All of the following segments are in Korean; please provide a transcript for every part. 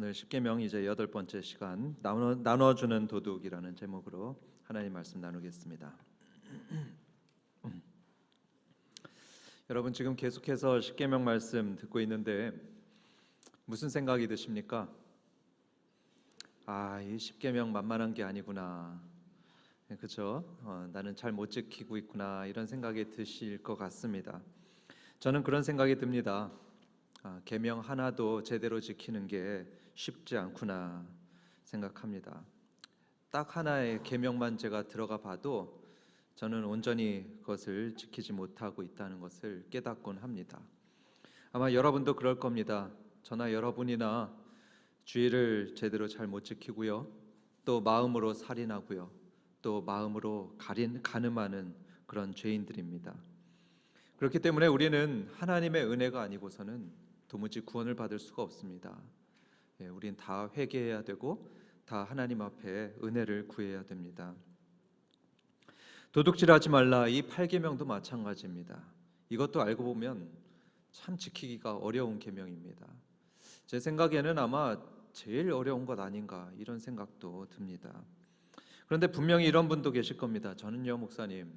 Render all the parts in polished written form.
오늘 십계명 이제 8번째 시간 나눠주는 도둑이라는 제목으로 하나님 말씀 나누겠습니다. 여러분 지금 계속해서 십계명 말씀 듣고 있는데 무슨 생각이 드십니까? 이 십계명 만만한 게 아니구나. 그죠? 나는 잘 못 지키고 있구나 이런 생각이 드실 것 같습니다. 저는 그런 생각이 듭니다. 계명 하나도 제대로 지키는 게 쉽지 않구나 생각합니다. 딱 하나의 계명만 제가 들어가 봐도 저는 온전히 그것을 지키지 못하고 있다는 것을 깨닫곤 합니다. 아마 여러분도 그럴 겁니다. 저나 여러분이나 주의를 제대로 잘 못 지키고요, 또 마음으로 살인하고요, 또 마음으로 간음하는 그런 죄인들입니다. 그렇기 때문에 우리는 하나님의 은혜가 아니고서는 도무지 구원을 받을 수가 없습니다. 우린 다 회개해야 되고 다 하나님 앞에 은혜를 구해야 됩니다. 도둑질하지 말라, 이 8계명도 마찬가지입니다. 이것도 알고 보면 참 지키기가 어려운 계명입니다. 제 생각에는 아마 제일 어려운 것 아닌가 이런 생각도 듭니다. 그런데 분명히 이런 분도 계실 겁니다. 저는요, 목사님,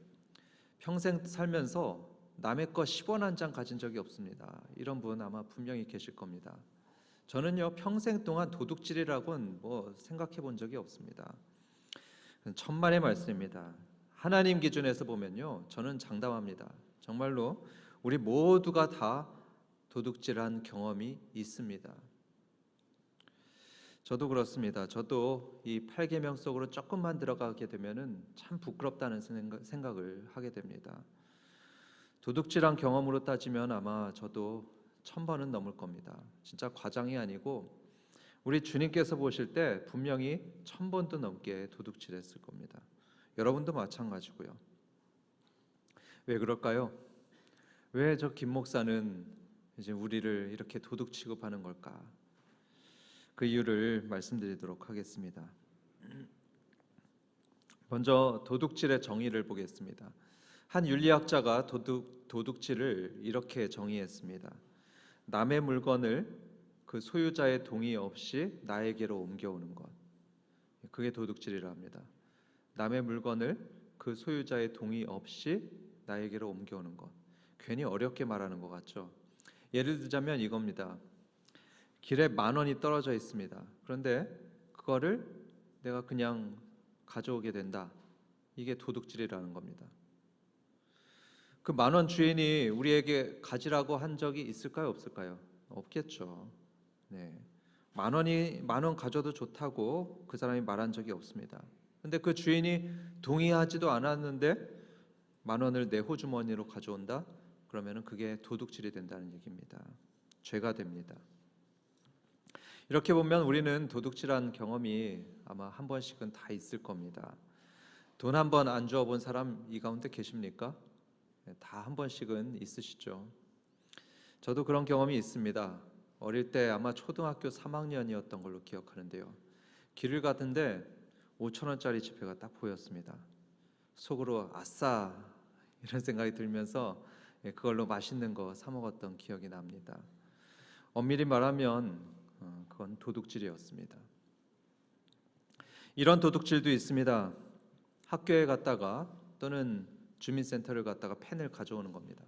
평생 살면서 남의 거 10원 한 장 가진 적이 없습니다. 이런 분 아마 분명히 계실 겁니다. 저는요, 평생 동안 도둑질이라고는 생각해 본 적이 없습니다. 천만의 말씀입니다. 하나님 기준에서 보면요, 저는 장담합니다. 정말로 우리 모두가 다 도둑질한 경험이 있습니다. 저도 그렇습니다. 저도 이 8계명 속으로 조금만 들어가게 되면은 참 부끄럽다는 생각을 하게 됩니다. 도둑질한 경험으로 따지면 아마 저도 1000번은 넘을 겁니다. 진짜 과장이 아니고 우리 주님께서 보실 때 분명히 1000번도 넘게 도둑질했을 겁니다. 여러분도 마찬가지고요. 왜 그럴까요? 왜 저 김 목사는 이제 우리를 이렇게 도둑 취급하는 걸까? 그 이유를 말씀드리도록 하겠습니다. 먼저 도둑질의 정의를 보겠습니다. 한 윤리학자가 도둑질을 이렇게 정의했습니다. 남의 물건을 그 소유자의 동의 없이 나에게로 옮겨오는 것, 그게 도둑질이라 합니다. 남의 물건을 그 소유자의 동의 없이 나에게로 옮겨오는 것. 괜히 어렵게 말하는 것 같죠? 예를 들자면 이겁니다. 길에 10,000원이 떨어져 있습니다. 그런데 그거를 내가 그냥 가져오게 된다. 이게 도둑질이라는 겁니다. 그 10,000원 주인이 우리에게 가지라고 한 적이 있을까요, 없을까요? 없겠죠. 네. 10,000원 가져도 좋다고 그 사람이 말한 적이 없습니다. 근데 그 주인이 동의하지도 않았는데 10,000원을 내 호주머니로 가져온다? 그러면은 그게 도둑질이 된다는 얘기입니다. 죄가 됩니다. 이렇게 보면 우리는 도둑질한 경험이 아마 한 번씩은 다 있을 겁니다. 돈 한 번 안 주어 본 사람 이 가운데 계십니까? 다 한 번씩은 있으시죠. 저도 그런 경험이 있습니다. 어릴 때 아마 초등학교 3학년이었던 걸로 기억하는데요. 길을 가던데 5,000원짜리 지폐가 딱 보였습니다. 속으로 아싸 이런 생각이 들면서 그걸로 맛있는 거 사 먹었던 기억이 납니다. 엄밀히 말하면 그건 도둑질이었습니다. 이런 도둑질도 있습니다. 학교에 갔다가 또는 주민센터를 갔다가 펜을 가져오는 겁니다.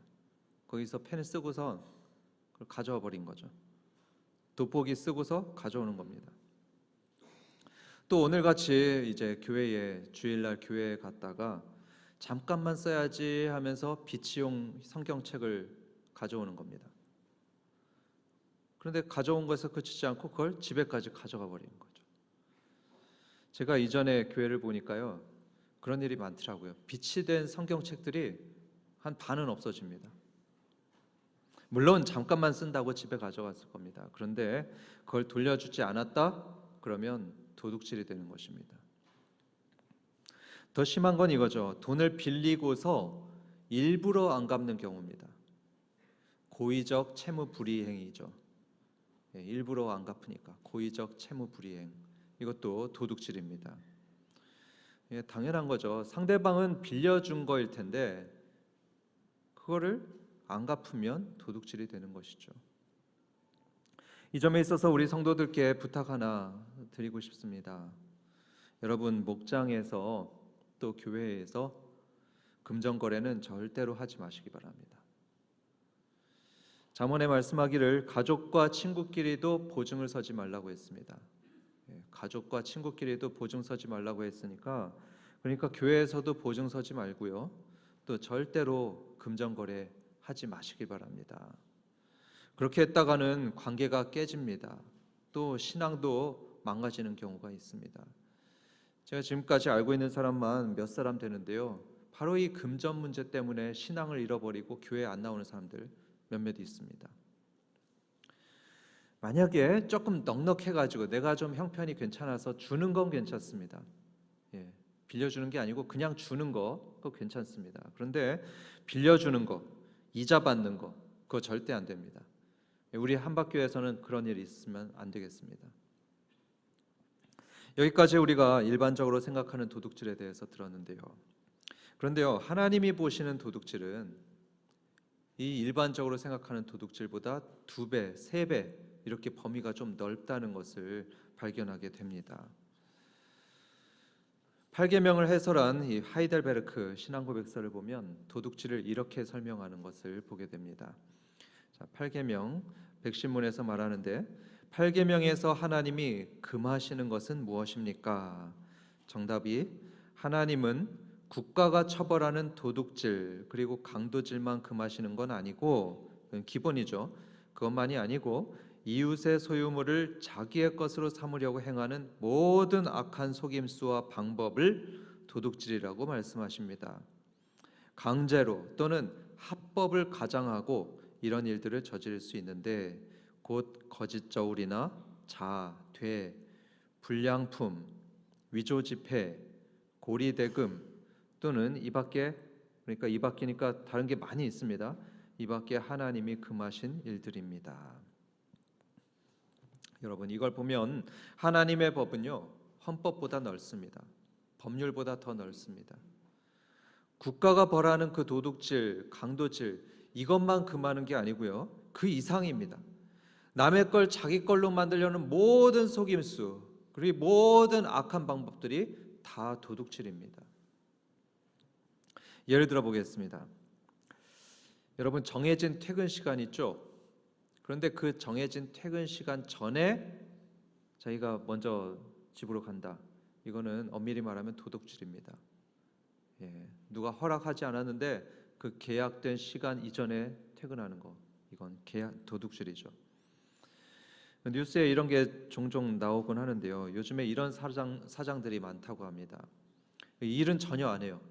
거기서 펜을 쓰고서 그걸 가져와 버린 거죠. 돋보기 쓰고서 가져오는 겁니다. 또 오늘같이 이제 교회에 주일날 교회에 갔다가 잠깐만 써야지 하면서 비치용 성경책을 가져오는 겁니다. 그런데 가져온 것에서 그치지 않고 그걸 집에까지 가져가 버리는 거죠. 제가 이전에 교회를 보니까요, 그런 일이 많더라고요. 비치된 성경책들이 한 반은 없어집니다. 물론 잠깐만 쓴다고 집에 가져갔을 겁니다. 그런데 그걸 돌려주지 않았다? 그러면 도둑질이 되는 것입니다. 더 심한 건 이거죠. 돈을 빌리고서 일부러 안 갚는 경우입니다. 고의적 채무 불이행이죠. 일부러 안 갚으니까 고의적 채무 불이행, 이것도 도둑질입니다. 당연한 거죠. 상대방은 빌려준 거일 텐데 그거를 안 갚으면 도둑질이 되는 것이죠. 이 점에 있어서 우리 성도들께 부탁 하나 드리고 싶습니다. 여러분, 목장에서 또 교회에서 금전 거래는 절대로 하지 마시기 바랍니다. 잠언에 말씀하기를 가족과 친구끼리도 보증을 서지 말라고 했습니다. 가족과 친구끼리도 보증 서지 말라고 했으니까, 그러니까 교회에서도 보증 서지 말고요. 또 절대로 금전 거래 하지 마시기 바랍니다. 그렇게 했다가는 관계가 깨집니다. 또 신앙도 망가지는 경우가 있습니다. 제가 지금까지 알고 있는 사람만 몇 사람 되는데요. 바로 이 금전 문제 때문에 신앙을 잃어버리고 교회에 안 나오는 사람들 몇몇 있습니다. 만약에 조금 넉넉해가지고 내가 좀 형편이 괜찮아서 주는 건 괜찮습니다. 빌려주는 게 아니고 그냥 주는 거 그거 괜찮습니다. 그런데 빌려주는 거, 이자 받는 거 그거 절대 안 됩니다. 우리 한박교회에서는 그런 일이 있으면 안 되겠습니다. 여기까지 우리가 일반적으로 생각하는 도둑질에 대해서 들었는데요. 그런데요, 하나님이 보시는 도둑질은 이 일반적으로 생각하는 도둑질보다 2배, 3배 이렇게 범위가 좀 넓다는 것을 발견하게 됩니다. 8계명을 해설한 이 하이델베르크 신앙고백서를 보면 도둑질을 이렇게 설명하는 것을 보게 됩니다. 자, 8계명 백신문에서 말하는데 8계명에서 하나님이 금하시는 것은 무엇입니까? 정답이 하나님은 국가가 처벌하는 도둑질 그리고 강도질만 금하시는 건 아니고, 그건 기본이죠. 그것만이 아니고 이웃의 소유물을 자기의 것으로 삼으려고 행하는 모든 악한 속임수와 방법을 도둑질이라고 말씀하십니다. 강제로 또는 합법을 가장하고 이런 일들을 저지를 수 있는데, 곧 거짓 저울이나 자, 돼, 불량품, 위조지폐, 고리대금 또는 이밖에, 그러니까 이밖이니까 다른 게 많이 있습니다. 이밖에 하나님이 금하신 일들입니다. 여러분, 이걸 보면 하나님의 법은요, 헌법보다 넓습니다. 법률보다 더 넓습니다. 국가가 벌하는 그 도둑질, 강도질 이것만 금하는 게 아니고요, 그 이상입니다. 남의 걸 자기 걸로 만들려는 모든 속임수 그리고 모든 악한 방법들이 다 도둑질입니다. 예를 들어 보겠습니다. 여러분, 정해진 퇴근 시간 있죠? 그런데 그 정해진 퇴근 시간 전에 자기가 먼저 집으로 간다. 이거는 엄밀히 말하면 도둑질입니다. 누가 허락하지 않았는데 그 계약된 시간 이전에 퇴근하는 거, 이건 도둑질이죠. 뉴스에 이런 게 종종 나오곤 하는데요. 요즘에 이런 사장들이 많다고 합니다. 일은 전혀 안 해요.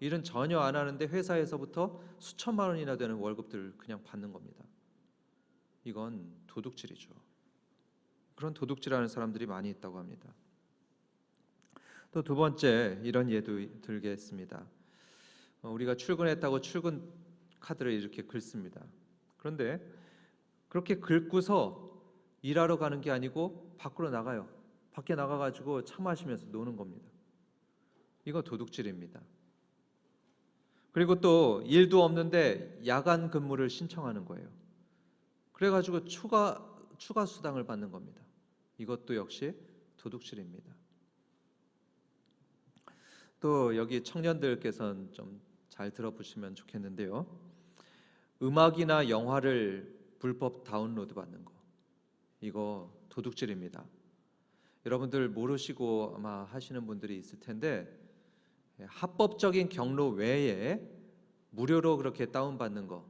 일은 전혀 안 하는데 회사에서부터 수천만 원이나 되는 월급들을 그냥 받는 겁니다. 이건 도둑질이죠. 그런 도둑질하는 사람들이 많이 있다고 합니다. 또 두 번째, 이런 예도 들겠습니다. 우리가 출근했다고 출근 카드를 이렇게 긁습니다. 그런데 그렇게 긁고서 일하러 가는 게 아니고 밖으로 나가요. 밖에 나가가지고 차 마시면서 노는 겁니다. 이거 도둑질입니다. 그리고 또 일도 없는데 야간 근무를 신청하는 거예요. 그래가지고 추가 수당을 받는 겁니다. 이것도 역시 도둑질입니다. 또 여기 청년들께서는 좀 잘 들어보시면 좋겠는데요. 음악이나 영화를 불법 다운로드 받는 거, 이거 도둑질입니다. 여러분들 모르시고 아마 하시는 분들이 있을 텐데, 합법적인 경로 외에 무료로 그렇게 다운받는 거,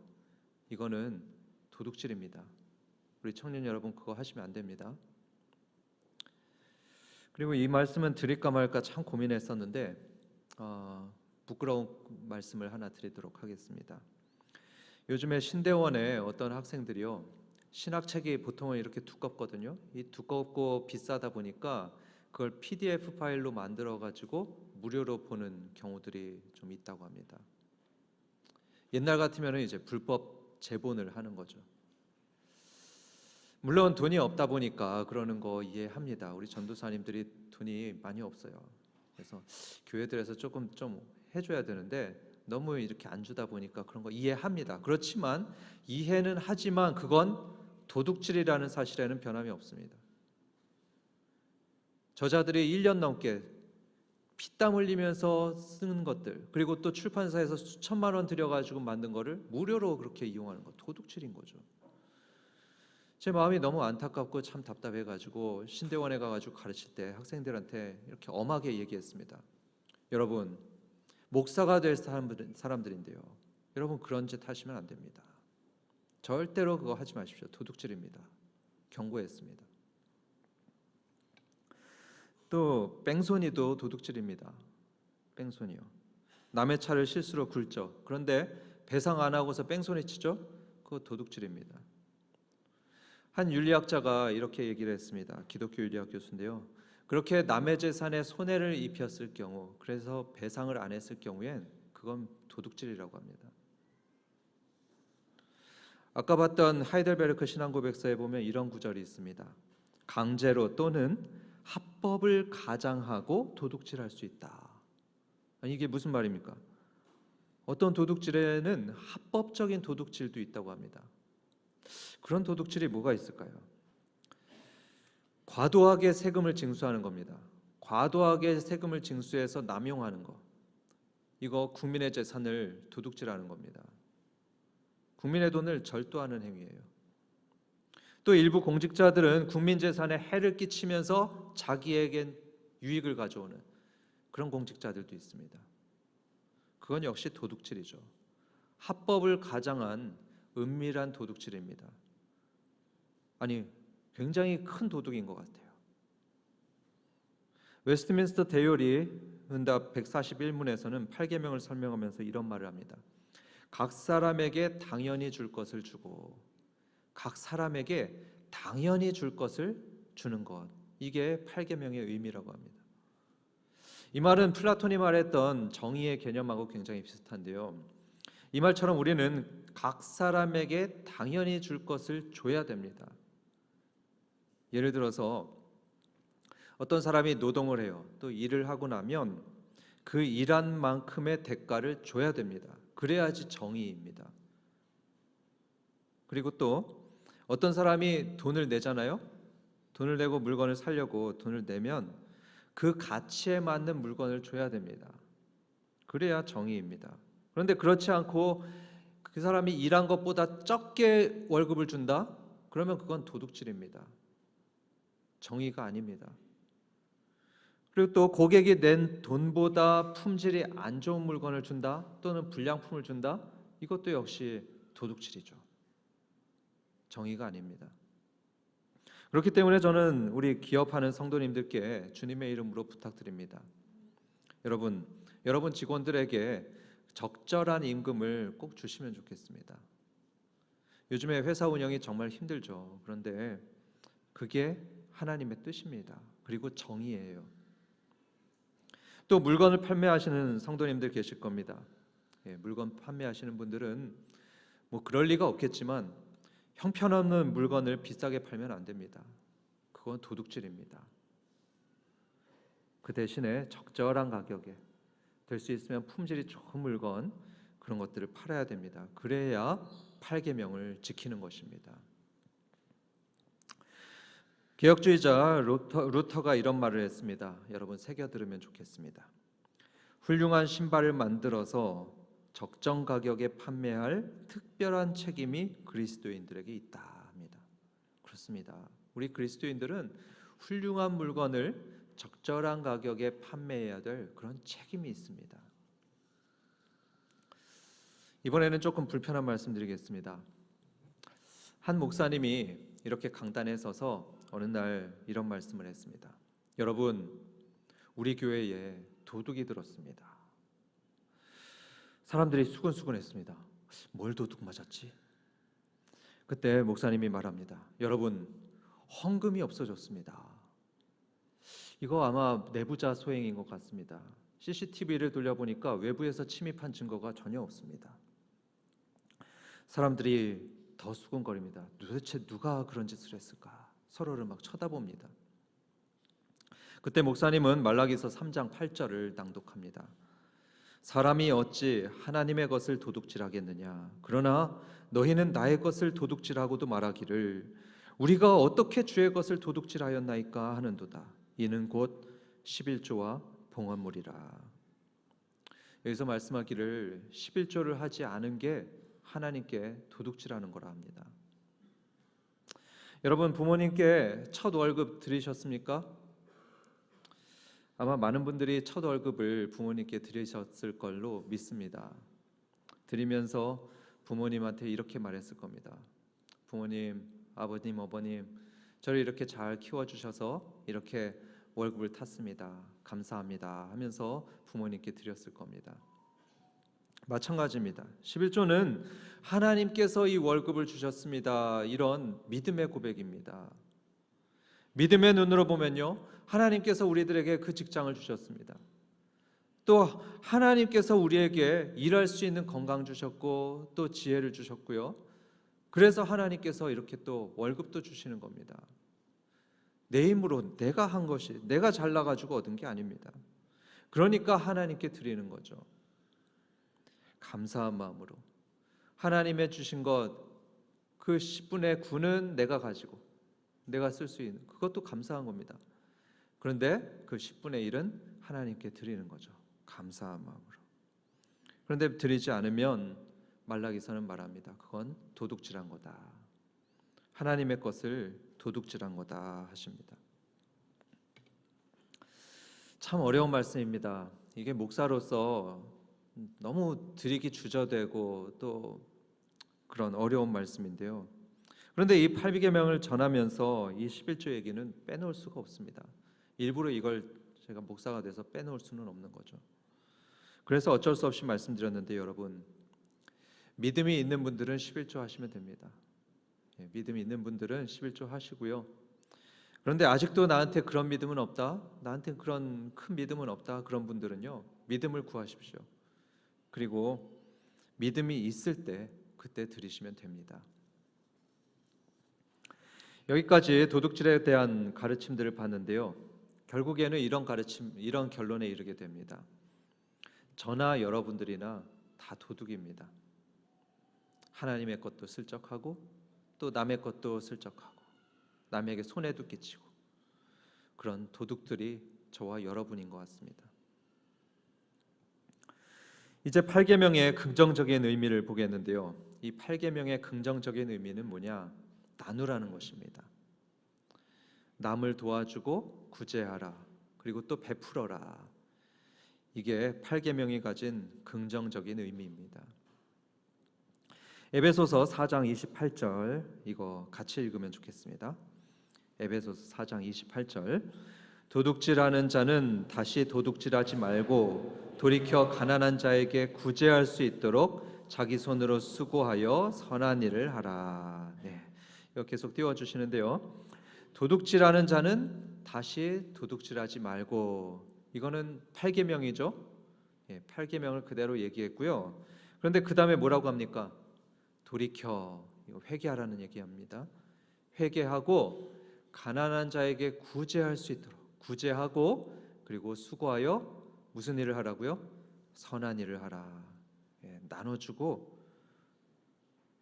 이거는 도둑질입니다. 우리 청년 여러분, 그거 하시면 안 됩니다. 그리고 이 말씀은 드릴까 말까 참 고민했었는데 부끄러운 말씀을 하나 드리도록 하겠습니다. 요즘에 신대원에 어떤 학생들이요, 신학책이 보통은 이렇게 두껍거든요. 이 두껍고 비싸다 보니까 그걸 PDF 파일로 만들어 가지고 무료로 보는 경우들이 좀 있다고 합니다. 옛날 같으면 이제 불법 제본을 하는 거죠. 물론 돈이 없다 보니까 그러는 거 이해합니다. 우리 전도사님들이 돈이 많이 없어요. 그래서 교회들에서 조금 좀 해줘야 되는데 너무 이렇게 안 주다 보니까 그런 거 이해합니다. 그렇지만 이해는 하지만 그건 도둑질이라는 사실에는 변함이 없습니다. 저자들이 1년 넘게 피땀 흘리면서 쓰는 것들, 그리고 또 출판사에서 수천만 원 들여가지고 만든 거를 무료로 그렇게 이용하는 거, 도둑질인 거죠. 제 마음이 너무 안타깝고 참 답답해가지고 신대원에 가가지고 가르칠 때 학생들한테 이렇게 엄하게 얘기했습니다. 여러분, 목사가 될 사람들인데요, 여러분 그런 짓 하시면 안 됩니다. 절대로 그거 하지 마십시오. 도둑질입니다. 경고했습니다. 또 뺑소니도 도둑질입니다. 뺑소니요. 남의 차를 실수로 굴죠. 그런데 배상 안 하고서 뺑소니 치죠. 그거 도둑질입니다. 한 윤리학자가 이렇게 얘기를 했습니다. 기독교 윤리학 교수인데요. 그렇게 남의 재산에 손해를 입혔을 경우, 그래서 배상을 안 했을 경우엔 그건 도둑질이라고 합니다. 아까 봤던 하이델베르크 신앙고백서에 보면 이런 구절이 있습니다. 강제로 또는 합법을 가장하고 도둑질할 수 있다. 아니, 이게 무슨 말입니까? 어떤 도둑질에는 합법적인 도둑질도 있다고 합니다. 그런 도둑질이 뭐가 있을까요? 과도하게 세금을 징수하는 겁니다. 과도하게 세금을 징수해서 남용하는 거. 이거 국민의 재산을 도둑질하는 겁니다. 국민의 돈을 절도하는 행위예요. 또 일부 공직자들은 국민 재산에 해를 끼치면서 자기에겐 유익을 가져오는 그런 공직자들도 있습니다. 그건 역시 도둑질이죠. 합법을 가장한 은밀한 도둑질입니다. 아니, 굉장히 큰 도둑인 것 같아요. 웨스트민스터 대요리 응답 141문에서는 8계명을 설명하면서 이런 말을 합니다. 각 사람에게 당연히 줄 것을 주고, 각 사람에게 당연히 줄 것을 주는 것, 이게 8계명의 의미라고 합니다. 이 말은 플라톤이 말했던 정의의 개념하고 굉장히 비슷한데요. 이 말처럼 우리는 각 사람에게 당연히 줄 것을 줘야 됩니다. 예를 들어서 어떤 사람이 노동을 해요. 또 일을 하고 나면 그 일한 만큼의 대가를 줘야 됩니다. 그래야지 정의입니다. 그리고 또 어떤 사람이 돈을 내잖아요. 돈을 내고 물건을 사려고 돈을 내면 그 가치에 맞는 물건을 줘야 됩니다. 그래야 정의입니다. 그런데 그렇지 않고 그 사람이 일한 것보다 적게 월급을 준다? 그러면 그건 도둑질입니다. 정의가 아닙니다. 그리고 또 고객이 낸 돈보다 품질이 안 좋은 물건을 준다, 또는 불량품을 준다, 이것도 역시 도둑질이죠. 정의가 아닙니다. 그렇기 때문에 저는 우리 기업하는 성도님들께 주님의 이름으로 부탁드립니다. 여러분 직원들에게 적절한 임금을 꼭 주시면 좋겠습니다. 요즘에 회사 운영이 정말 힘들죠. 그런데 그게 하나님의 뜻입니다. 그리고 정의예요. 또 물건을 판매하시는 성도님들 계실 겁니다. 물건 판매하시는 분들은 뭐 그럴 리가 없겠지만 형편없는 물건을 비싸게 팔면 안 됩니다. 그건 도둑질입니다. 그 대신에 적절한 가격에 될 수 있으면 품질이 좋은 물건, 그런 것들을 팔아야 됩니다. 그래야 8계명을 지키는 것입니다. 개혁주의자 루터가 이런 말을 했습니다. 여러분 새겨 들으면 좋겠습니다. 훌륭한 신발을 만들어서 적정 가격에 판매할 특별한 책임이 그리스도인들에게 있다 합니다. 그렇습니다. 우리 그리스도인들은 훌륭한 물건을 적절한 가격에 판매해야 될 그런 책임이 있습니다. 이번에는 조금 불편한 말씀 드리겠습니다. 한 목사님이 이렇게 강단에 서서 어느 날 이런 말씀을 했습니다. 여러분, 우리 교회에 도둑이 들었습니다. 사람들이 수근수근했습니다. 뭘 도둑 맞았지? 그때 목사님이 말합니다. 여러분, 헌금이 없어졌습니다. 이거 아마 내부자 소행인 것 같습니다. CCTV를 돌려보니까 외부에서 침입한 증거가 전혀 없습니다. 사람들이 더 수군거립니다. 도대체 누가 그런 짓을 했을까? 서로를 막 쳐다봅니다. 그때 목사님은 말라기서 3장 8절을 낭독합니다. 사람이 어찌 하나님의 것을 도둑질하겠느냐? 그러나 너희는 나의 것을 도둑질하고도 말하기를 우리가 어떻게 주의 것을 도둑질하였나이까 하는도다. 이는 곧 11조와 봉헌물이라. 여기서 말씀하기를 11조를 하지 않은 게 하나님께 도둑질하는 거라 합니다. 여러분, 부모님께 첫 월급 드리셨습니까? 아마 많은 분들이 첫 월급을 부모님께 드리셨을 걸로 믿습니다. 드리면서 부모님한테 이렇게 말했을 겁니다. 부모님, 아버님, 어머님, 저를 이렇게 잘 키워주셔서 이렇게 월급을 탔습니다. 감사합니다 하면서 부모님께 드렸을 겁니다. 마찬가지입니다. 11조는 하나님께서 이 월급을 주셨습니다. 이런 믿음의 고백입니다. 믿음의 눈으로 보면요, 하나님께서 우리들에게 그 직장을 주셨습니다. 또 하나님께서 우리에게 일할 수 있는 건강 주셨고 또 지혜를 주셨고요. 그래서 하나님께서 이렇게 또 월급도 주시는 겁니다. 내 힘으로 내가 한 것이, 내가 잘나가지고 얻은 게 아닙니다. 그러니까 하나님께 드리는 거죠. 감사한 마음으로 하나님의 주신 것 그 10분의 9는 내가 가지고 내가 쓸 수 있는, 그것도 감사한 겁니다. 그런데 그 10분의 1은 하나님께 드리는 거죠. 감사한 마음으로. 그런데 드리지 않으면 말라기서는 말합니다. 그건 도둑질한 거다. 하나님의 것을 도둑질한 거다 하십니다. 참 어려운 말씀입니다. 이게 목사로서 너무 드리기 주저되고 또 그런 어려운 말씀인데요. 그런데 이 8계명을 전하면서 이 11조 얘기는 빼놓을 수가 없습니다. 일부러 이걸 제가 목사가 돼서 빼놓을 수는 없는 거죠. 그래서 어쩔 수 없이 말씀드렸는데 여러분, 믿음이 있는 분들은 11조 하시면 됩니다. 믿음이 있는 분들은 11조 하시고요. 그런데 아직도 나한테 그런 믿음은 없다, 나한테 그런 큰 믿음은 없다, 그런 분들은요, 믿음을 구하십시오. 그리고 믿음이 있을 때 그때 드리시면 됩니다. 여기까지 도둑질에 대한 가르침들을 봤는데요. 결국에는 이런 가르침, 이런 결론에 이르게 됩니다. 저나 여러분들이나 다 도둑입니다. 하나님의 것도 슬쩍하고 또 남의 것도 슬쩍하고 남에게 손해도 끼치고 그런 도둑들이 저와 여러분인 것 같습니다. 이제 8계명의 긍정적인 의미를 보겠는데요. 이 8계명의 긍정적인 의미는 뭐냐? 나누라는 것입니다. 남을 도와주고 구제하라. 그리고 또 베풀어라. 이게 8계명이 가진 긍정적인 의미입니다. 에베소서 4장 28절 이거 같이 읽으면 좋겠습니다. 에베소서 4장 28절 도둑질하는 자는 다시 도둑질하지 말고 돌이켜 가난한 자에게 구제할 수 있도록 자기 손으로 수고하여 선한 일을 하라. 네, 이거 계속 띄워주시는데요. 도둑질하는 자는 다시 도둑질하지 말고, 이거는 8계명이죠. 8계명을 그대로 얘기했고요. 그런데 그 다음에 뭐라고 합니까? 돌이켜, 이거 회개하라는 얘기합니다. 회개하고 가난한 자에게 구제할 수 있도록 구제하고 그리고 수고하여 무슨 일을 하라고요? 선한 일을 하라. 나눠주고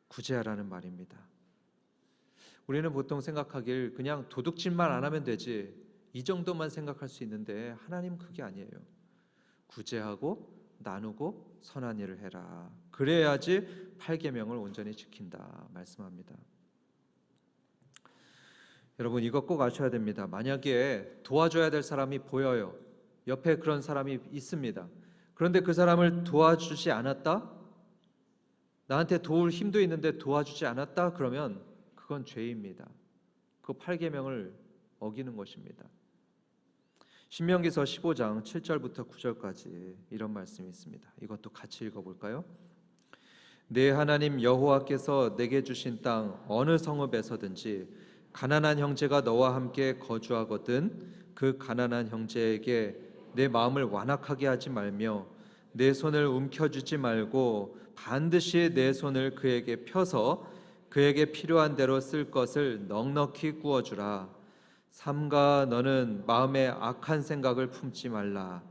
구제하라는 말입니다. 우리는 보통 생각하길 그냥 도둑질만 안 하면 되지, 이 정도만 생각할 수 있는데 하나님은 그게 아니에요. 구제하고 나누고 선한 일을 해라. 그래야지 8계명을 온전히 지킨다 말씀합니다. 여러분, 이거 꼭 아셔야 됩니다. 만약에 도와줘야 될 사람이 보여요. 옆에 그런 사람이 있습니다. 그런데 그 사람을 도와주지 않았다? 나한테 도울 힘도 있는데 도와주지 않았다? 그러면 그건 죄입니다. 그 8계명을 어기는 것입니다. 신명기서 15장 7절부터 9절까지 이런 말씀이 있습니다. 이것도 같이 읽어볼까요? 내 하나님 여호와께서 내게 주신 땅 어느 성읍에서든지 가난한 형제가 너와 함께 거주하거든 그 가난한 형제에게 내 마음을 완악하게 하지 말며 내 손을 움켜쥐지 말고 반드시 내 손을 그에게 펴서 그에게 필요한 대로 쓸 것을 넉넉히 구워주라. 삼가 너는 마음에 악한 생각을 품지 말라.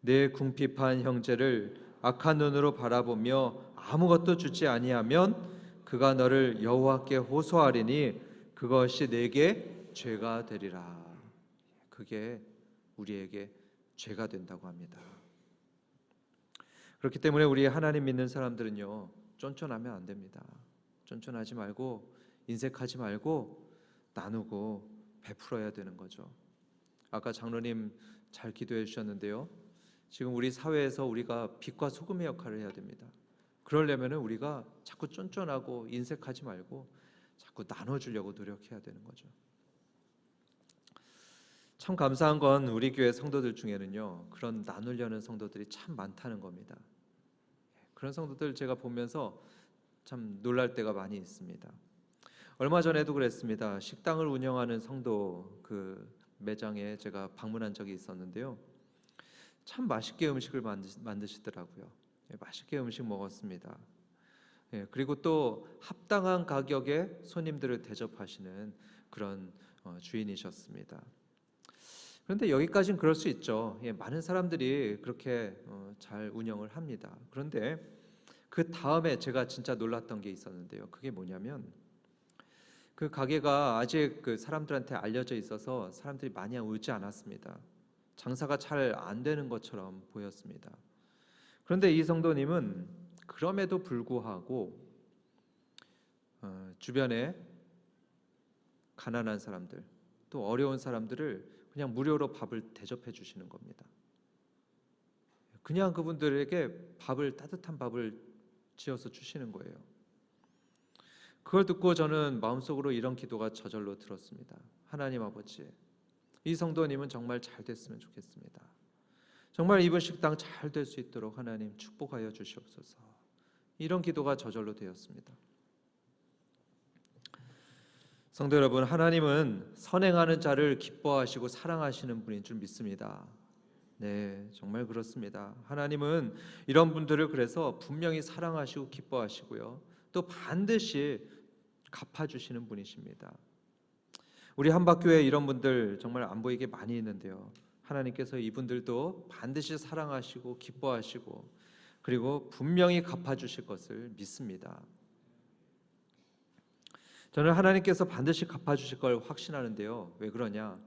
내 궁핍한 형제를 악한 눈으로 바라보며 아무것도 주지 아니하면 그가 너를 여호와께 호소하리니 그것이 내게 죄가 되리라. 그게 우리에게 죄가 된다고 합니다. 그렇기 때문에 우리 하나님 믿는 사람들은요, 쫀쫀하면 안 됩니다. 쫀쫀하지 말고 인색하지 말고 나누고 베풀어야 되는 거죠. 아까 장로님 잘 기도해 주셨는데요. 지금 우리 사회에서 우리가 빛과 소금의 역할을 해야 됩니다. 그러려면 우리가 자꾸 쫀쫀하고 인색하지 말고 자꾸 나눠주려고 노력해야 되는 거죠. 참 감사한 건 우리 교회 성도들 중에는요, 그런 나누려는 성도들이 참 많다는 겁니다. 그런 성도들 제가 보면서 참 놀랄 때가 많이 있습니다. 얼마 전에도 그랬습니다. 식당을 운영하는 성도 그 매장에 제가 방문한 적이 있었는데요. 참 맛있게 음식을 만드시더라고요. 맛있게 음식 먹었습니다. 그리고 또 합당한 가격에 손님들을 대접하시는 그런 주인이셨습니다. 그런데 여기까지는 그럴 수 있죠. 많은 사람들이 그렇게 잘 운영을 합니다. 그런데 그 다음에 제가 진짜 놀랐던 게 있었는데요. 그게 뭐냐면 그 가게가 아직 그 사람들한테 알려져 있어서 사람들이 많이 오지 않았습니다. 장사가 잘 안 되는 것처럼 보였습니다. 그런데 이 성도님은 그럼에도 불구하고 주변에 가난한 사람들 또 어려운 사람들을 그냥 무료로 밥을 대접해 주시는 겁니다. 그냥 그분들에게 따뜻한 밥을 지어서 주시는 거예요. 그걸 듣고 저는 마음속으로 이런 기도가 저절로 들었습니다. 하나님 아버지, 이 성도님은 정말 잘 됐으면 좋겠습니다. 정말 이번 식당 잘 될 수 있도록 하나님 축복하여 주시옵소서. 이런 기도가 저절로 되었습니다. 성도 여러분, 하나님은 선행하는 자를 기뻐하시고 사랑하시는 분인 줄 믿습니다. 네, 정말 그렇습니다. 하나님은 이런 분들을 그래서 분명히 사랑하시고 기뻐하시고요, 또 반드시 갚아주시는 분이십니다. 우리 한박교회에 이런 분들 정말 안 보이게 많이 있는데요, 하나님께서 이분들도 반드시 사랑하시고 기뻐하시고 그리고 분명히 갚아주실 것을 믿습니다. 저는 하나님께서 반드시 갚아주실 걸 확신하는데요. 왜 그러냐?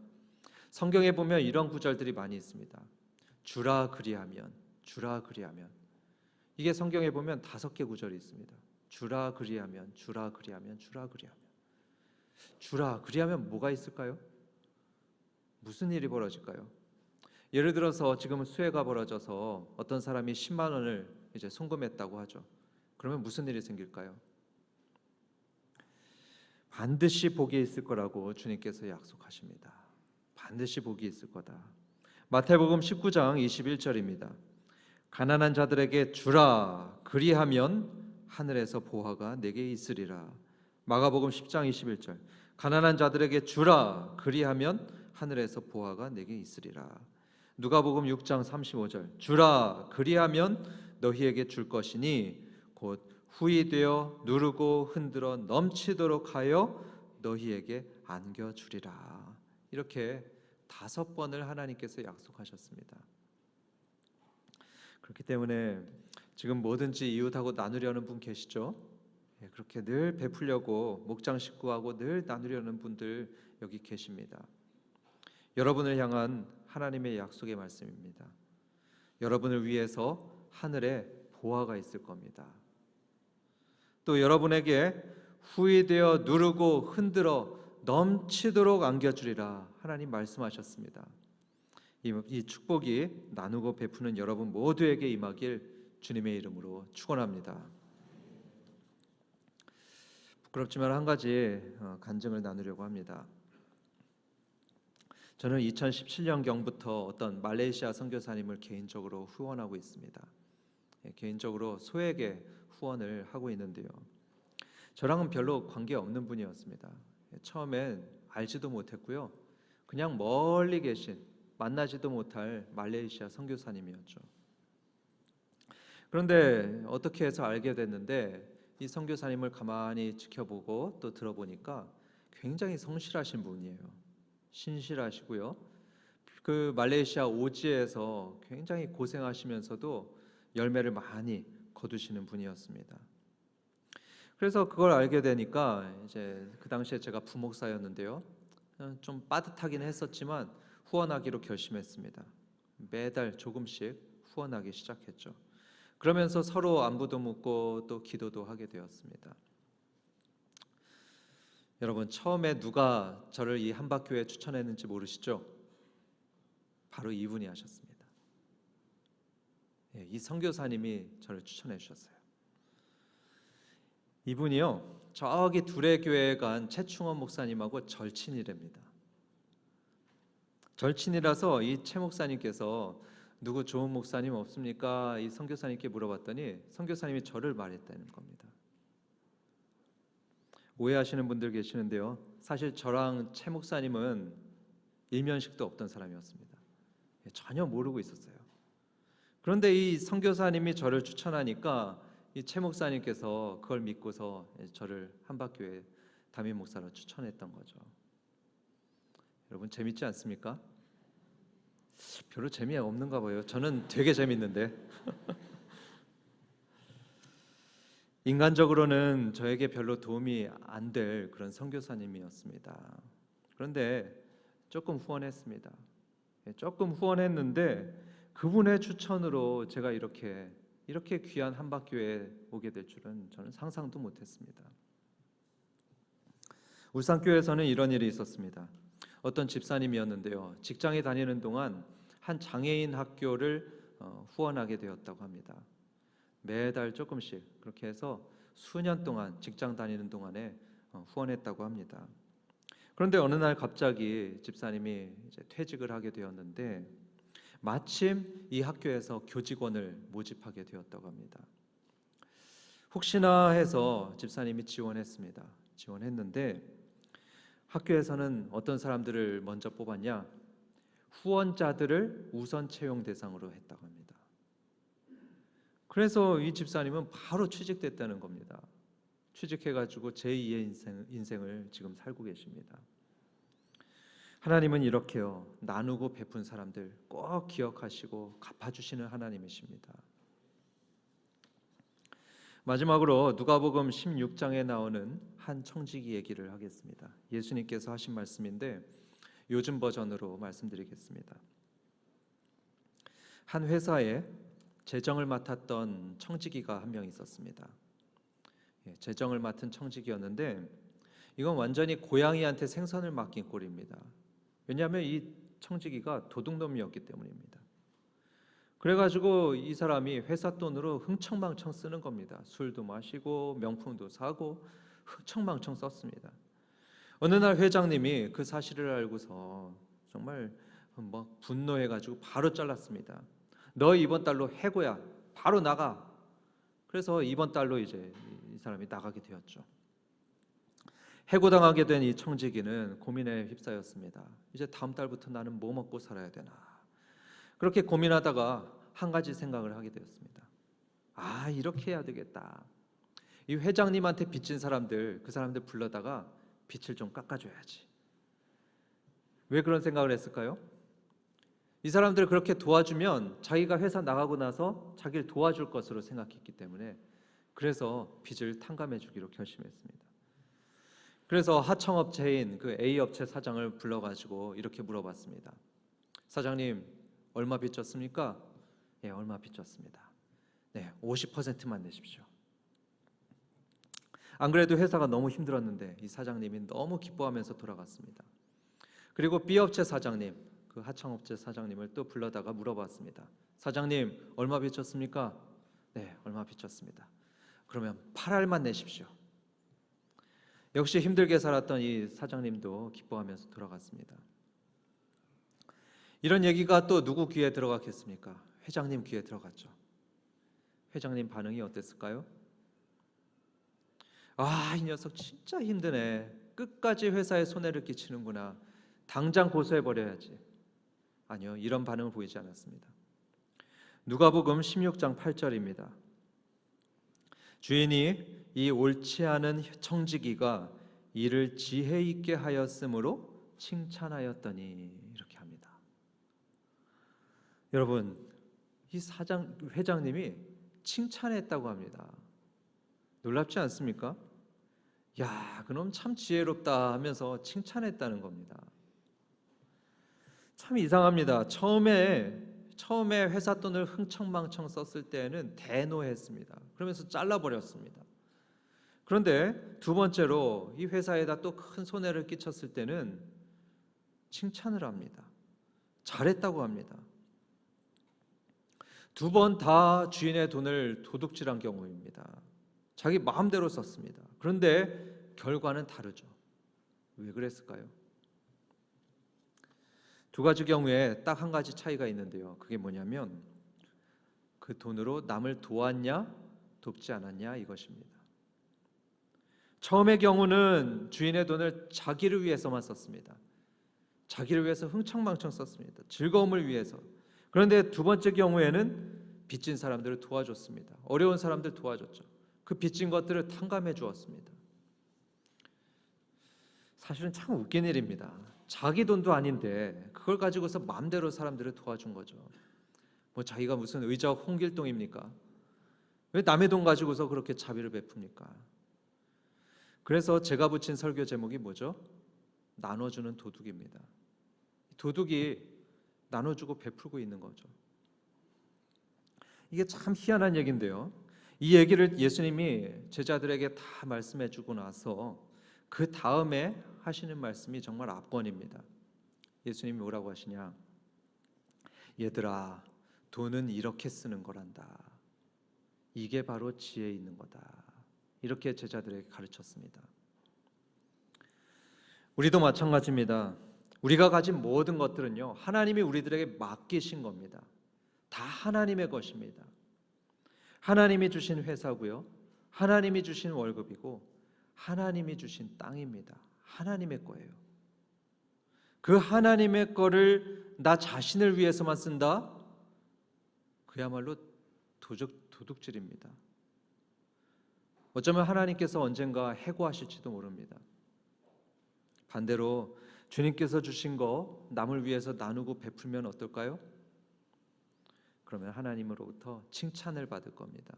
성경에 보면 이런 구절들이 많이 있습니다. 주라 그리하면, 주라 그리하면. 이게 성경에 보면 5개 구절이 있습니다. 주라 그리하면, 주라 그리하면, 주라 그리하면. 주라 그리하면 뭐가 있을까요? 무슨 일이 벌어질까요? 예를 들어서 지금은 수해가 벌어져서 어떤 사람이 10만 원을 이제 송금했다고 하죠. 그러면 무슨 일이 생길까요? 반드시 복이 있을 거라고 주님께서 약속하십니다. 반드시 복이 있을 거다. 마태복음 19장 21절입니다. 가난한 자들에게 주라 그리하면 하늘에서 보화가 내게 있으리라. 마가복음 10장 21절. 가난한 자들에게 주라 그리하면 하늘에서 보화가 내게 있으리라. 누가복음 6장 35절. 주라 그리하면 너희에게 줄 것이니 곧 후히 되어 누르고 흔들어 넘치도록 하여 너희에게 안겨주리라. 이렇게 5번을 하나님께서 약속하셨습니다. 그렇기 때문에 지금 뭐든지 이웃하고 나누려는 분 계시죠? 그렇게 늘 베풀려고 목장 식구하고 늘 나누려는 분들 여기 계십니다. 여러분을 향한 하나님의 약속의 말씀입니다. 여러분을 위해서 하늘에 보화가 있을 겁니다. 또 여러분에게 후히 되어 누르고 흔들어 넘치도록 안겨주리라. 하나님 말씀하셨습니다. 이 축복이 나누고 베푸는 여러분 모두에게 임하길 주님의 이름으로 축원합니다. 부끄럽지만 한 가지 간증을 나누려고 합니다. 저는 2017년경부터 어떤 말레이시아 선교사님을 개인적으로 후원하고 있습니다. 개인적으로 소에게 후원을 하고 있는데요. 저랑은 별로 관계없는 분이었습니다. 처음엔 알지도 못했고요. 그냥 멀리 계신 만나지도 못할 말레이시아 선교사님이었죠. 그런데 어떻게 해서 알게 됐는데 이 선교사님을 가만히 지켜보고 또 들어보니까 굉장히 성실하신 분이에요. 신실하시고요. 그 말레이시아 오지에서 굉장히 고생하시면서도 열매를 많이 거두시는 분이었습니다. 그래서 그걸 알게 되니까 이제 그 당시에 제가 부목사였는데요. 좀 빠듯하긴 했었지만 후원하기로 결심했습니다. 매달 조금씩 후원하기 시작했죠. 그러면서 서로 안부도 묻고 또 기도도 하게 되었습니다. 여러분, 처음에 누가 저를 이 한박교회에 추천했는지 모르시죠? 바로 이분이 하셨습니다. 이 선교사님이 저를 추천해 주셨어요. 이분이요, 저기 둘의 교회에 간 최충원 목사님하고 절친이랍니다. 절친이라서 이 최 목사님께서 누구 좋은 목사님 없습니까? 이 선교사님께 물어봤더니 선교사님이 저를 말했다는 겁니다. 오해하시는 분들 계시는데요, 사실 저랑 최 목사님은 일면식도 없던 사람이었습니다. 전혀 모르고 있었어요. 그런데 이 선교사님이 저를 추천하니까 이 최 목사님께서 그걸 믿고서 저를 한박교회 담임 목사로 추천했던 거죠. 여러분, 재밌지 않습니까? 별로 재미없는가 봐요. 저는 되게 재밌는데. 인간적으로는 저에게 별로 도움이 안 될 그런 선교사님이었습니다. 그런데 조금 후원했습니다. 조금 후원했는데 그분의 추천으로 제가 이렇게 귀한 한박교회에 오게 될 줄은 저는 상상도 못했습니다. 울산교회에서는 이런 일이 있었습니다. 어떤 집사님이었는데요, 직장에 다니는 동안 한 장애인 학교를 후원하게 되었다고 합니다. 매달 조금씩 그렇게 해서 수년 동안 직장 다니는 동안에 후원했다고 합니다. 그런데 어느 날 갑자기 집사님이 이제 퇴직을 하게 되었는데 마침 이 학교에서 교직원을 모집하게 되었다고 합니다. 혹시나 해서 집사님이 지원했습니다. 지원했는데 학교에서는 어떤 사람들을 먼저 뽑았냐? 후원자들을 우선 채용 대상으로 했다고 합니다. 그래서 이 집사님은 바로 취직됐다는 겁니다. 취직해가지고 제2의 인생을 지금 살고 계십니다. 하나님은 이렇게요, 나누고 베푼 사람들 꼭 기억하시고 갚아주시는 하나님이십니다. 마지막으로 누가복음 16장에 나오는 한 청지기 얘기를 하겠습니다. 예수님께서 하신 말씀인데 요즘 버전으로 말씀드리겠습니다. 한 회사에 재정을 맡았던 청지기가 한 명 있었습니다. 재정을 맡은 청지기였는데 이건 완전히 고양이한테 생선을 맡긴 꼴입니다. 왜냐하면 이 청지기가 도둑놈이었기 때문입니다. 그래가지고 이 사람이 회사 돈으로 흥청망청 쓰는 겁니다. 술도 마시고 명품도 사고 흥청망청 썼습니다. 어느 날 회장님이 그 사실을 알고서 정말 막 분노해가지고 바로 잘랐습니다. 너 이번 달로 해고야. 바로 나가. 그래서 이번 달로 이제 이 사람이 나가게 되었죠. 해고당하게 된 이 청지기는 고민에 휩싸였습니다. 이제 다음 달부터 나는 뭐 먹고 살아야 되나. 그렇게 고민하다가 한 가지 생각을 하게 되었습니다. 이렇게 해야 되겠다. 이 회장님한테 빚진 사람들, 그 사람들 불러다가 빚을 좀 깎아줘야지. 왜 그런 생각을 했을까요? 이 사람들 그렇게 도와주면 자기가 회사 나가고 나서 자기를 도와줄 것으로 생각했기 때문에 그래서 빚을 탕감해 주기로 결심했습니다. 그래서 하청업체인 그 A업체 사장을 불러가지고 이렇게 물어봤습니다. 사장님, 얼마 빚졌습니까? 예, 얼마 빚졌습니다. 네, 50%만 내십시오. 안 그래도 회사가 너무 힘들었는데 이 사장님이 너무 기뻐하면서 돌아갔습니다. 그리고 B업체 사장님, 그 하청업체 사장님을 또 불러다가 물어봤습니다. 사장님, 얼마 빚졌습니까? 네, 얼마 빚졌습니다. 그러면 8알만 내십시오. 역시 힘들게 살았던 이 사장님도 기뻐하면서 돌아갔습니다. 이런 얘기가 또 누구 귀에 들어갔겠습니까? 회장님 귀에 들어갔죠. 회장님 반응이 어땠을까요? 이 녀석 진짜 힘드네. 끝까지 회사에 손해를 끼치는구나. 당장 고소해버려야지. 아니요, 이런 반응을 보이지 않았습니다. 누가복음 16장 8절입니다. 주인이 이 옳지 않은 청지기가 이를 지혜 있게 하였으므로 칭찬하였더니, 이렇게 합니다. 여러분, 이 회장님이 칭찬했다고 합니다. 놀랍지 않습니까? 야, 그놈 참 지혜롭다 하면서 칭찬했다는 겁니다. 참 이상합니다. 처음에 회사 돈을 흥청망청 썼을 때는 대노했습니다. 그러면서 잘라버렸습니다. 그런데 두 번째로 이 회사에다 또 큰 손해를 끼쳤을 때는 칭찬을 합니다. 잘했다고 합니다. 두 번 다 주인의 돈을 도둑질한 경우입니다. 자기 마음대로 썼습니다. 그런데 결과는 다르죠. 왜 그랬을까요? 두 가지 경우에 딱 한 가지 차이가 있는데요. 그게 뭐냐면 그 돈으로 남을 도왔냐 돕지 않았냐 이것입니다. 처음의 경우는 주인의 돈을 자기를 위해서만 썼습니다. 자기를 위해서 흥청망청 썼습니다. 즐거움을 위해서. 그런데 두 번째 경우에는 빚진 사람들을 도와줬습니다. 어려운 사람들 도와줬죠. 그 빚진 것들을 탕감해 주었습니다. 사실은 참 웃긴 일입니다. 자기 돈도 아닌데 그걸 가지고서 마음대로 사람들을 도와준 거죠. 뭐 자기가 무슨 의적 홍길동입니까? 왜 남의 돈 가지고서 그렇게 자비를 베풉니까? 그래서 제가 붙인 설교 제목이 뭐죠? 나눠주는 도둑입니다. 도둑이 나눠주고 베풀고 있는 거죠. 이게 참 희한한 얘기인데요. 이 얘기를 예수님이 제자들에게 다 말씀해 주고 나서 그 다음에 하시는 말씀이 정말 압권입니다. 예수님이 뭐라고 하시냐? 얘들아, 돈은 이렇게 쓰는 거란다. 이게 바로 지혜 있는 거다. 이렇게 제자들에게 가르쳤습니다. 우리도 마찬가지입니다. 우리가 가진 모든 것들은요, 하나님이 우리들에게 맡기신 겁니다. 다 하나님의 것입니다. 하나님이 주신 회사고요, 하나님이 주신 월급이고, 하나님이 주신 땅입니다. 하나님의 거예요. 그 하나님의 거를 나 자신을 위해서만 쓴다? 그야말로 도둑질입니다. 어쩌면 하나님께서 언젠가 해고하실지도 모릅니다. 반대로 주님께서 주신 거 남을 위해서 나누고 베풀면 어떨까요? 그러면 하나님으로부터 칭찬을 받을 겁니다.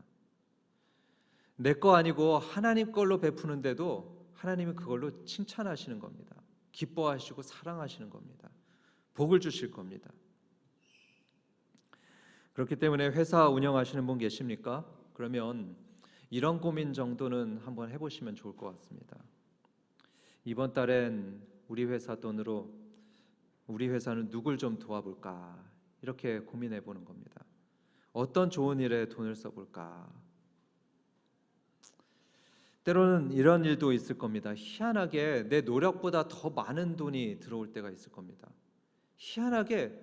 내 거 아니고 하나님 걸로 베푸는데도 하나님은 그걸로 칭찬하시는 겁니다. 기뻐하시고 사랑하시는 겁니다. 복을 주실 겁니다. 그렇기 때문에 회사 운영하시는 분 계십니까? 그러면 이런 고민 정도는 한번 해보시면 좋을 것 같습니다. 이번 달엔 우리 회사 돈으로 우리 회사는 누굴 좀 도와볼까? 이렇게 고민해 보는 겁니다. 어떤 좋은 일에 돈을 써볼까? 때로는 이런 일도 있을 겁니다. 희한하게 내 노력보다 더 많은 돈이 들어올 때가 있을 겁니다. 희한하게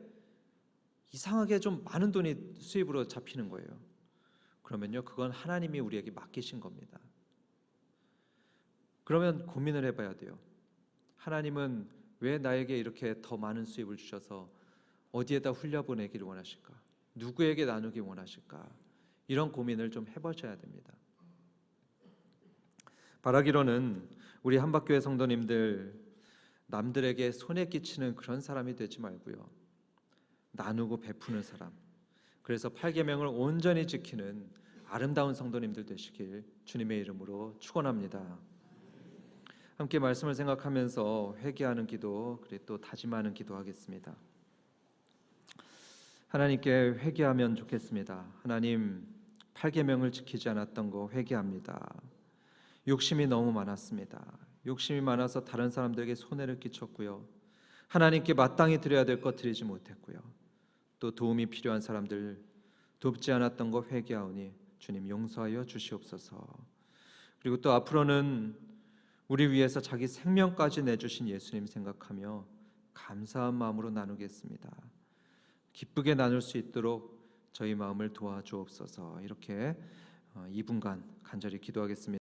이상하게 좀 많은 돈이 수입으로 잡히는 거예요. 그러면요, 그건 하나님이 우리에게 맡기신 겁니다. 그러면 고민을 해봐야 돼요. 하나님은 왜 나에게 이렇게 더 많은 수입을 주셔서 어디에다 흘려보내기를 원하실까? 누구에게 나누기 원하실까? 이런 고민을 좀 해보셔야 됩니다. 바라기로는 우리 한박교회 성도님들 남들에게 손해 끼치는 그런 사람이 되지 말고요, 나누고 베푸는 사람, 그래서 8계명을 온전히 지키는 아름다운 성도님들 되시길 주님의 이름으로 축원합니다. 함께 말씀을 생각하면서 회개하는 기도, 그리고 또 다짐하는 기도하겠습니다. 하나님께 회개하면 좋겠습니다. 하나님, 8계명을 지키지 않았던 거 회개합니다. 욕심이 너무 많았습니다. 욕심이 많아서 다른 사람들에게 손해를 끼쳤고요, 하나님께 마땅히 드려야 될 것 드리지 못했고요, 또 도움이 필요한 사람들 돕지 않았던 거 회개하오니 주님 용서하여 주시옵소서. 그리고 또 앞으로는 우리 위해서 자기 생명까지 내주신 예수님 생각하며 감사한 마음으로 나누겠습니다. 기쁘게 나눌 수 있도록 저희 마음을 도와주옵소서. 이렇게 2분간 간절히 기도하겠습니다.